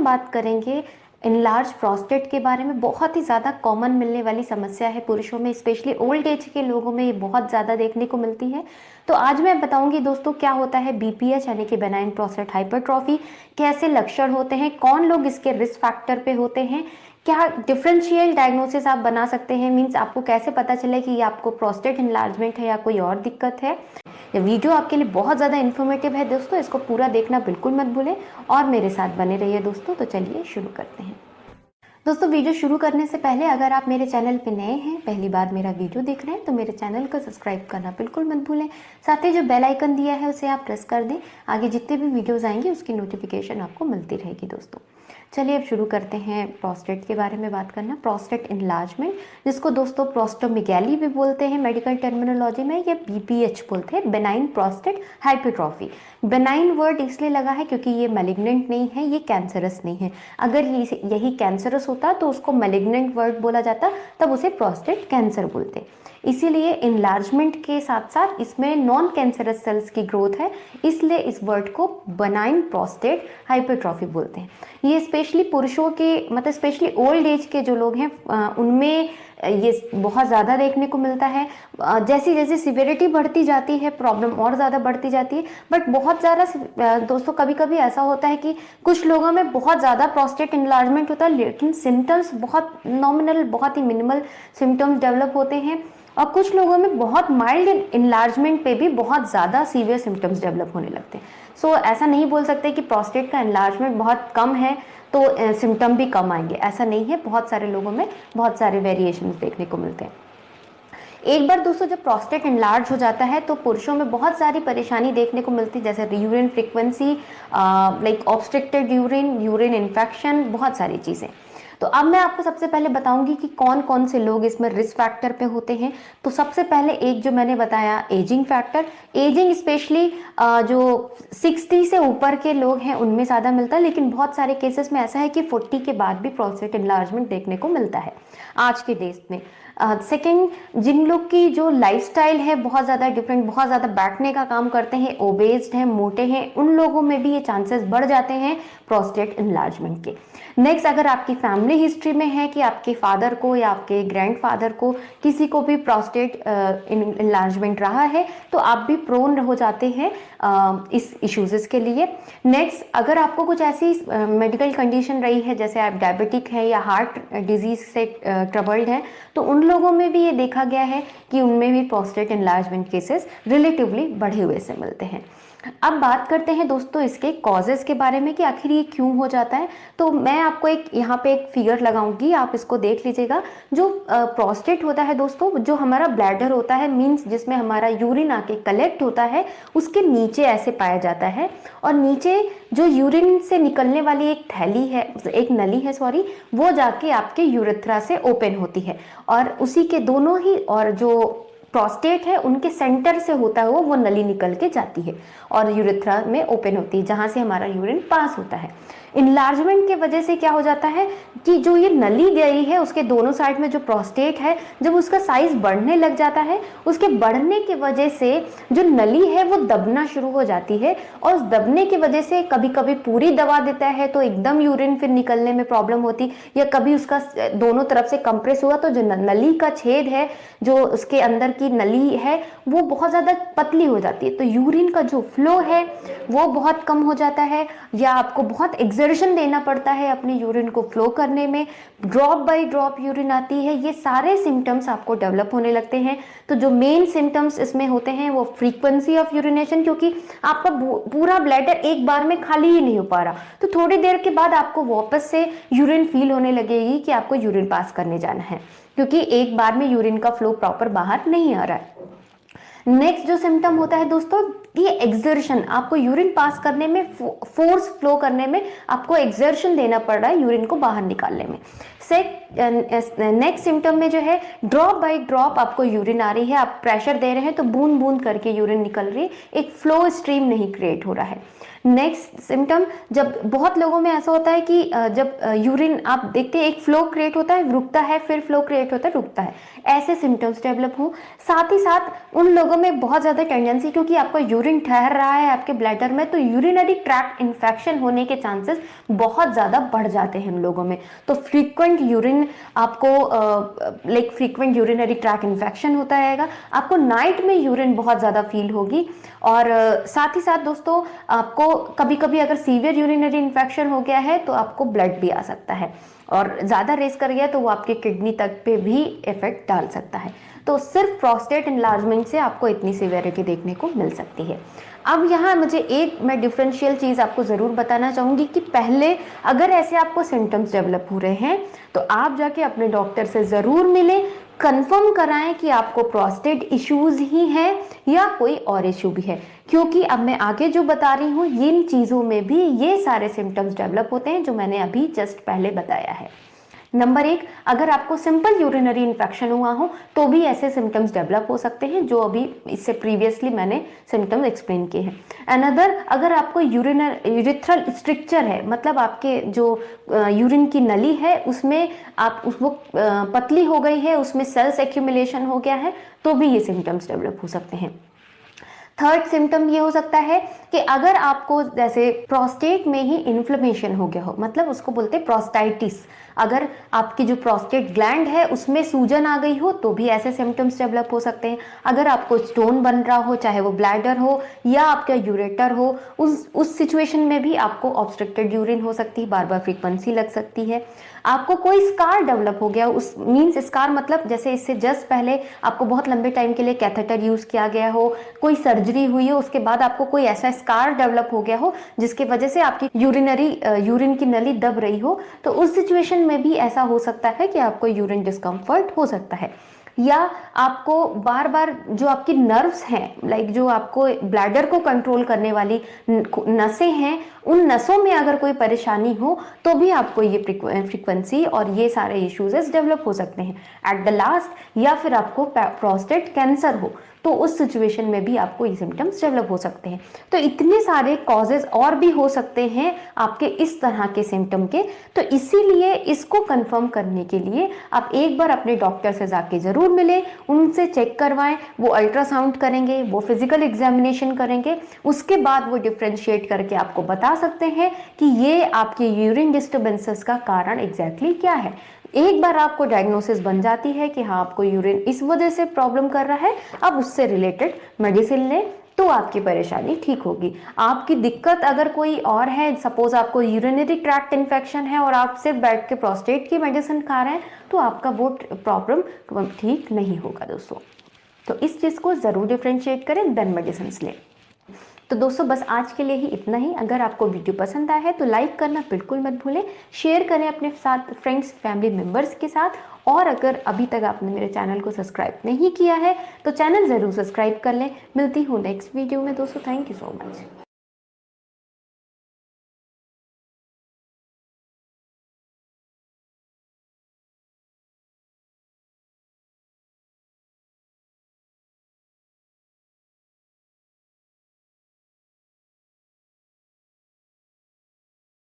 बात करेंगे enlarge prostate के बारे में। बहुत ही ज़्यादा कॉमन मिलने वाली समस्या है पुरुषों में, स्पेशली ओल्ड एज के लोगों में ये बहुत ज़्यादा देखने को मिलती है। तो आज मैं बताऊंगी दोस्तों क्या होता है बीपीएच यानी कि बेनाइन प्रोस्टेट हाइपरट्रॉफी, कैसे लक्षण होते हैं, कौन लोग इसके रिस्क फैक्टर पे होते हैं, क्या डिफरेंशियल डायग्नोसिस आप बना सकते हैं, मीन्स आपको कैसे पता चले कि ये आपको प्रोस्टेट इनलार्जमेंट है या कोई और दिक्कत है। ये वीडियो आपके लिए बहुत ज़्यादा इन्फॉर्मेटिव है दोस्तों, इसको पूरा देखना बिल्कुल मत भूलें और मेरे साथ बने रहिए दोस्तों। तो चलिए शुरू करते हैं। दोस्तों वीडियो शुरू करने से पहले अगर आप मेरे चैनल पे नए हैं, पहली बार मेरा वीडियो देख रहे हैं, तो मेरे चैनल को सब्सक्राइब करना बिल्कुल मत भूलें। साथ ही जो बेल आइकन दिया है उसे आप प्रेस कर दें, आगे जितने भी वीडियोस आएंगे उसकी नोटिफिकेशन आपको मिलती रहेगी दोस्तों। चलिए अब शुरू करते हैं प्रोस्टेट के बारे में बात करना। प्रोस्टेट इनलार्जमेंट, जिसको दोस्तों प्रोस्टोमेगैली भी बोलते हैं मेडिकल टर्मिनोलॉजी में, या बीपीएच बोलते हैं, benign prostate hypertrophy. Benign word इसलिए लगा है क्योंकि ये मैलिग्नेंट नहीं है, ये कैंसरस नहीं है। अगर यही कैंसरस होता तो उसको मैलिग्नेंट वर्ड बोला जाता, तब उसे प्रोस्टेट कैंसर बोलते। इसीलिए इनलार्जमेंट के साथ साथ इसमें नॉन कैंसरस सेल्स की ग्रोथ है, इसलिए इस वर्ड को बेनाइन प्रोस्टेट हाइपरट्रॉफी बोलते हैं। ये स्पेशली पुरुषों के, मतलब स्पेशली ओल्ड एज के जो लोग हैं उनमें ये बहुत ज़्यादा देखने को मिलता है। जैसी जैसी सिवियरिटी बढ़ती जाती है प्रॉब्लम और ज़्यादा बढ़ती जाती है। बट बहुत ज़्यादा दोस्तों कभी कभी ऐसा होता है कि कुछ लोगों में बहुत ज़्यादा प्रोस्टेट इनलार्जमेंट होता है, लेकिन सिम्टम्स बहुत नॉमिनल, बहुत ही मिनिमल सिम्टम्स डेवलप होते हैं। और कुछ लोगों में बहुत माइल्ड इनलार्जमेंट पे भी बहुत ज़्यादा सीवियर सिम्टम्स डेवलप होने लगते हैं। सो ऐसा नहीं बोल सकते कि प्रोस्टेट का इनलार्जमेंट बहुत कम है तो सिम्टम भी कम आएंगे, ऐसा नहीं है। बहुत सारे लोगों में बहुत सारे वेरिएशंस देखने को मिलते हैं। एक बार दोस्तों जब प्रोस्टेट इनलार्ज हो जाता है तो पुरुषों में बहुत सारी परेशानी देखने को मिलती है, जैसे urine frequency, like obstructed urine, urine infection, बहुत सारी चीज़ें। तो अब मैं आपको सबसे पहले बताऊंगी कि कौन कौन से लोग इसमें रिस्क फैक्टर पे होते हैं। तो सबसे पहले एक जो मैंने बताया एजिंग फैक्टर, एजिंग स्पेशली जो 60 से ऊपर के लोग हैं उनमें ज़्यादा मिलता है, लेकिन बहुत सारे केसेस में ऐसा है कि 40 के बाद भी प्रोस्टेट इनलार्जमेंट देखने को मिलता है आज के डेज में। सेकेंड, जिन लोग की जो लाइफस्टाइल है बहुत ज़्यादा डिफरेंट, बहुत ज़्यादा बैठने का काम करते हैं, ओबेस्ड हैं, मोटे हैं, उन लोगों में भी ये चांसेस बढ़ जाते हैं प्रोस्टेट इनलार्जमेंट के। नेक्स्ट, अगर आपकी फैमिली हिस्ट्री में है कि आपके फादर को या आपके ग्रैंडफादर को किसी को भी प्रोस्टेट इनलार्जमेंट रहा है तो आप भी प्रोन हो जाते हैं इस इश्यूज़ के लिए। नेक्स्ट, अगर आपको कुछ ऐसी मेडिकल कंडीशन रही है, जैसे आप डायबिटिक हैं या हार्ट डिजीज से ट्रबल्ड हैं, तो उन लोगों में भी ये देखा गया है कि उनमें भी प्रोस्टेट इनलार्जमेंट केसेस रिलेटिवली बढ़े हुए से मिलते हैं। अब बात करते हैं दोस्तों इसके कॉजेज़ के बारे में कि आखिर ये क्यों हो जाता है। तो मैं आपको एक यहाँ पे एक फिगर लगाऊंगी, आप इसको देख लीजिएगा। जो प्रोस्टेट होता है दोस्तों, जो हमारा ब्लैडर होता है, मीन्स जिसमें हमारा यूरिन आके कलेक्ट होता है, उसके नीचे ऐसे पाया जाता है। और नीचे जो यूरिन से निकलने वाली एक थैली है, एक नली है सॉरी, वो जाके आपके यूरेथ्रा से ओपन होती है और उसी के दोनों ही, और जो प्रोस्टेट है उनके सेंटर से होता हुआ वो नली निकल के जाती है और यूरेथ्रा में ओपन होती है, जहाँ से हमारा यूरिन पास होता है। इनलार्जमेंट के वजह से क्या हो जाता है कि जो ये नली गई है उसके दोनों साइड में जो प्रोस्टेट है, जब उसका साइज बढ़ने लग जाता है, उसके बढ़ने की वजह से जो नली है वो दबना शुरू हो जाती है। और उस दबने की वजह से कभी कभी पूरी दबा देता है तो एकदम यूरिन फिर निकलने में प्रॉब्लम होती, या कभी उसका दोनों तरफ से कंप्रेस हुआ तो जो नली का छेद है, जो उसके अंदर की नली है, वो बहुत ज़्यादा पतली हो जाती है, तो यूरिन का जो फ्लो है वो बहुत कम हो जाता है, या आपको बहुत एक्सर्शन देना पड़ता है अपने यूरिन को फ्लो करने में। ड्रॉप बाय ड्रॉप यूरिन आती है। ये सारे सिम्टम्स आपको डेवलप होने लगते हैं। तो जो मेन सिम्टम्स इसमें होते हैं वो फ्रीक्वेंसी ऑफ यूरिनेशन, क्योंकि आपका पूरा ब्लैडर एक बार में खाली ही नहीं हो पा रहा, तो थोड़ी देर के बाद आपको वापस से यूरिन फील होने लगेगी कि आपको यूरिन पास करने जाना है, क्योंकि एक बार में यूरिन का फ्लो प्रॉपर बाहर नहीं आ रहा है। नेक्स्ट जो सिम्टम होता है दोस्तों, ये एक्सर्शन, आपको यूरिन पास करने में, फोर्स फ्लो करने में आपको एक्सर्शन देना पड़ रहा है यूरिन को बाहर निकालने में। नेक्स्ट सिम्टम में जो है ड्रॉप बाय ड्रॉप आपको यूरिन आ रही है, आप प्रेशर दे रहे हैं तो बूंद बूंद करके यूरिन निकल रही है, एक फ्लो स्ट्रीम नहीं क्रिएट हो रहा है। नेक्स्ट सिम्टम, जब बहुत लोगों में ऐसा होता है कि जब यूरिन आप देखते हैं एक फ्लो क्रिएट होता है, रुकता है, फिर फ्लो क्रिएट होता है, रुकता है, ऐसे सिम्टम्स डेवलप हो। साथ ही साथ उन लोगों में बहुत ज़्यादा टेंडेंसी, क्योंकि आपका यूरिन ठहर रहा है आपके ब्लैडर में, तो यूरिनरी ट्रैक्ट इन्फेक्शन होने के चांसेस बहुत ज़्यादा बढ़ जाते हैं इन लोगों में। तो फ्रीक्वेंट यूरिन आपको फ्रीक्वेंट यूरिनरी ट्रैक्ट इन्फेक्शन होता रहेगा, आपको नाइट में यूरिन बहुत ज़्यादा फील होगी। और साथ ही साथ दोस्तों, आपको कभी कभी अगर सीवियर यूरिनरी इन्फेक्शन हो गया है तो आपको ब्लड भी आ सकता है, और ज़्यादा रेस कर गया तो वो आपके किडनी तक पे भी इफेक्ट डाल सकता है। तो सिर्फ प्रोस्टेट इनलार्जमेंट से आपको इतनी सीवियरिटी देखने को मिल सकती है। अब यहाँ मैं डिफरेंशियल चीज़ आपको ज़रूर बताना चाहूँगी कि पहले अगर ऐसे आपको सिम्टम्स डेवलप हो रहे हैं तो आप जाके अपने डॉक्टर से ज़रूर मिलें, कंफर्म कराएं कि आपको प्रोस्टेट इश्यूज ही हैं या कोई और इशू भी है, क्योंकि अब मैं आगे जो बता रही हूँ इन चीज़ों में भी ये सारे सिम्टम्स डेवलप होते हैं जो मैंने अभी जस्ट पहले बताया है। नंबर 1, अगर आपको सिंपल यूरिनरी इन्फेक्शन हुआ हो तो भी ऐसे सिम्टम्स डेवलप हो सकते हैं जो अभी इससे प्रीवियसली मैंने सिम्टम्स एक्सप्लेन किए हैं। अनदर, अगर आपको यूरिथ्रल स्ट्रिक्चर है, मतलब आपके जो यूरिन की नली है उसमें वो पतली हो गई है, उसमें सेल्स एक्यूमुलेशन हो गया है, तो भी ये सिम्टम्स डेवलप हो सकते हैं। थर्ड सिम्टम ये हो सकता है कि अगर आपको जैसे प्रोस्टेट में ही इन्फ्लेमेशन हो गया हो, मतलब उसको बोलते हैं प्रोस्टाइटिस, अगर आपकी जो प्रोस्टेट ग्लैंड है उसमें सूजन आ गई हो तो भी ऐसे सिम्टम्स डेवलप हो सकते हैं। अगर आपको स्टोन बन रहा हो, चाहे वो ब्लैडर हो या आपका यूरेटर हो, उस सिचुएशन में भी आपको ऑब्स्ट्रक्टेड यूरिन हो सकती है, बार बार फ्रीक्वेंसी लग सकती है। आपको कोई स्कार डेवलप हो गया, उस मीन्स स्कार मतलब जैसे इससे जस्ट पहले आपको बहुत लंबे टाइम के लिए कैथेटर यूज किया गया हो, कोई सर्जरी हुई हो, उसके बाद आपको कोई ऐसा स्कार डेवलप हो गया हो जिसकी वजह से आपकी यूरिन की नली दब रही हो, तो उस सिचुएशन में भी ऐसा हो सकता है कि आपको यूरिन डिस्कम्फर्ट हो सकता है। या आपको बार बार जो आपकी नर्व्स हैं, जो आपको ब्लैडर को कंट्रोल करने वाली नसें हैं, उन नसों में अगर कोई परेशानी हो तो भी आपको ये फ्रीक्वेंसी और ये सारे इश्यूज डेवलप हो सकते हैं एट द लास्ट। या फिर आपको प्रोस्टेट कैंसर हो तो उस सिचुएशन में भी आपको ये सिम्टम्स डेवलप हो सकते हैं। तो इतने सारे कॉजेज और भी हो सकते हैं आपके इस तरह के सिम्टम के। तो इसीलिए इसको कंफर्म करने के लिए आप एक बार अपने डॉक्टर से जाके ज़रूर मिलें, उनसे चेक करवाएं, वो अल्ट्रासाउंड करेंगे, वो फिजिकल एग्जामिनेशन करेंगे, उसके बाद वो डिफ्रेंशिएट करके आपको बता सकते हैं कि ये आपके यूरिन डिस्टर्बेंसेस का कारण एग्जैक्टली क्या है। एक बार आपको डायग्नोसिस बन जाती है कि हाँ आपको यूरिन इस वजह से प्रॉब्लम कर रहा है, अब उससे रिलेटेड मेडिसिन लें तो आपकी परेशानी ठीक होगी। आपकी दिक्कत अगर कोई और है, सपोज आपको यूरिनरी ट्रैक्ट इन्फेक्शन है और आप सिर्फ बैठ के प्रोस्टेट की मेडिसिन खा रहे हैं, तो आपका वो प्रॉब्लम ठीक नहीं होगा दोस्तों। तो इस चीज़ को ज़रूर डिफ्रेंशिएट करें, देन मेडिसिन लें। तो दोस्तों बस आज के लिए ही इतना ही। अगर आपको वीडियो पसंद आया है तो लाइक करना बिल्कुल मत भूलें, शेयर करें अपने साथ फ्रेंड्स फैमिली मेम्बर्स के साथ, और अगर अभी तक आपने मेरे चैनल को सब्सक्राइब नहीं किया है तो चैनल ज़रूर सब्सक्राइब कर लें। मिलती हूँ नेक्स्ट वीडियो में दोस्तों। Thank you so much.